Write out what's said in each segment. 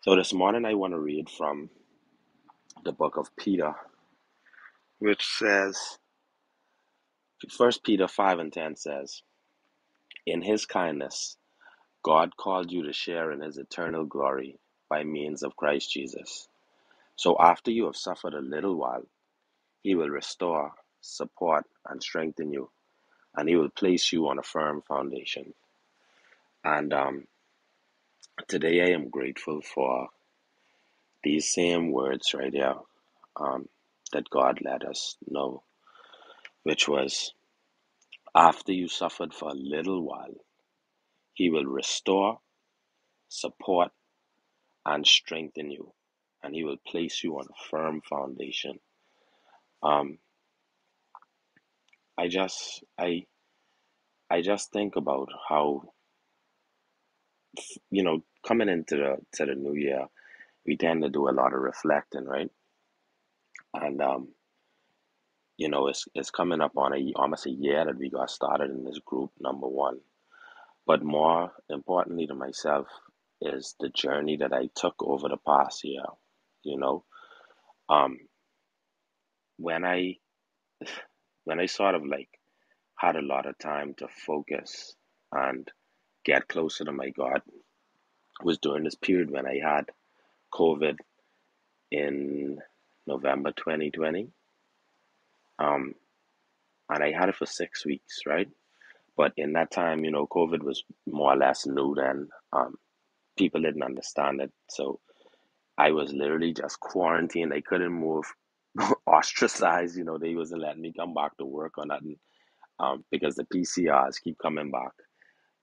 So this morning I want to read from the book of Peter, which says, First Peter 5 and 10 says, in his kindness, God called you to share in his eternal glory by means of Christ Jesus. So after you have suffered a little while, he will restore, support, and strengthen you, and he will place you on a firm foundation. And today I am grateful for these same words right here that God let us know, which was, after you suffered for a little while, he will restore, support, and strengthen you, and he will place you on a firm foundation. Um, I just I I just think about how, coming into the new year, we tend to do a lot of reflecting, right? And it's coming up on almost a year that we got started in this group, number one. But more importantly to myself is the journey that I took over the past year. You know, um, when I when I sort of like had a lot of time to focus and get closer to my God was during this period when I had COVID in November 2020. Um, and I had it for 6 weeks, right? But in that time, COVID was more or less new then. People didn't understand it. So I was literally just quarantined. I couldn't move, ostracized. They wasn't letting me come back to work or nothing, because the PCRs keep coming back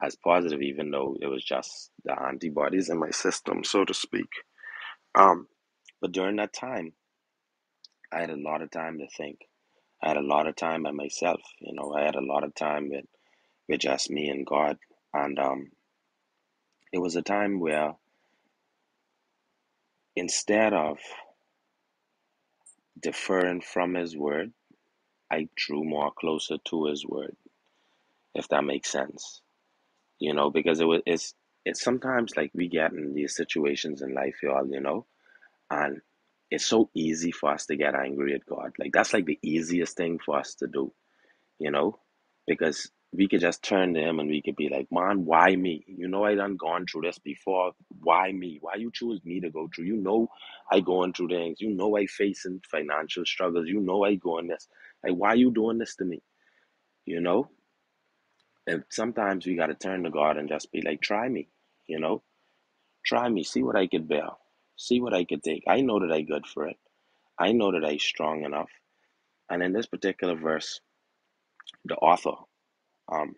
as positive, even though it was just the antibodies in my system, so to speak. Um, but during that time, I had a lot of time to think. I had a lot of time by myself. I had a lot of time with just me and God. And it was a time where instead of deferring from His word, I drew more closer to His word, if that makes sense. Because it's sometimes like we get in these situations in life, y'all, and it's so easy for us to get angry at God. Like that's like the easiest thing for us to do, you know, because we could just turn to Him and we could be like, man, why me? I done gone through this before. Why me? Why you choose me to go through? I going through things. I facing financial struggles. I going this. Like, why you doing this to me? You know? And sometimes we got to turn to God and just be like, try me, you know? Try me. See what I could bear. See what I could take. I know that I good for it. I know that I strong enough. And in this particular verse, the author, um,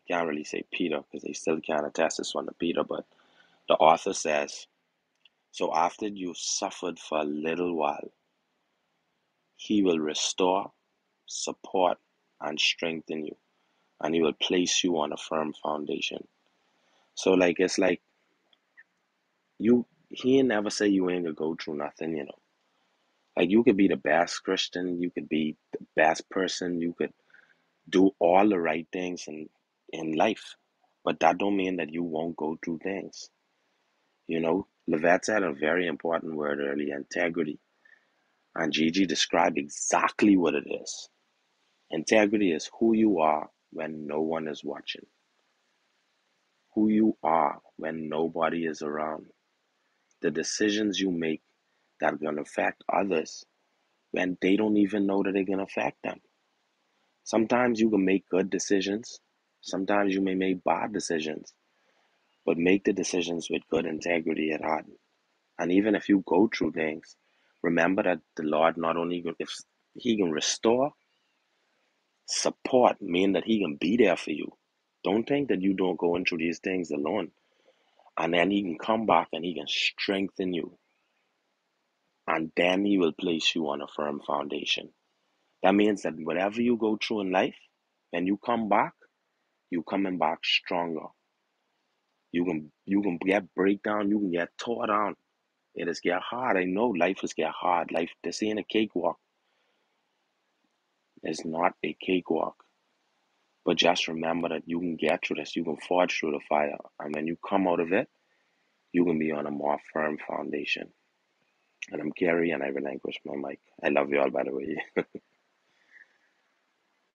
can't really say Peter because they still can't attest this one to Peter, but the author says, so after you suffered for a little while, he will restore, support, and strengthen you, and he will place you on a firm foundation. So like it's like he ain't never say you ain't gonna go through nothing. Like you could be the best Christian, you could be the best person, you could do all the right things in life. But that don't mean that you won't go through things. Levette said a very important word earlier, integrity. And Gigi described exactly what it is. Integrity is who you are when no one is watching. Who you are when nobody is around. The decisions you make that are going to affect others when they don't even know that they're going to affect them. Sometimes you can make good decisions. Sometimes you may make bad decisions. But make the decisions with good integrity at heart. And even if you go through things, remember that the Lord not only if He can restore, support, mean that He can be there for you. Don't think that you don't go into these things alone. And then He can come back and He can strengthen you. And then He will place you on a firm foundation. That means that whatever you go through in life, when you come back, you coming back stronger. You can get breakdown, you can get tore down. It is get hard. I know life is get hard. Life, this ain't a cakewalk. It's not a cakewalk. But just remember that you can get through this. You can forge through the fire. And when you come out of it, you can be on a more firm foundation. And I'm Gary, and I relinquish my mic. I love you all, by the way.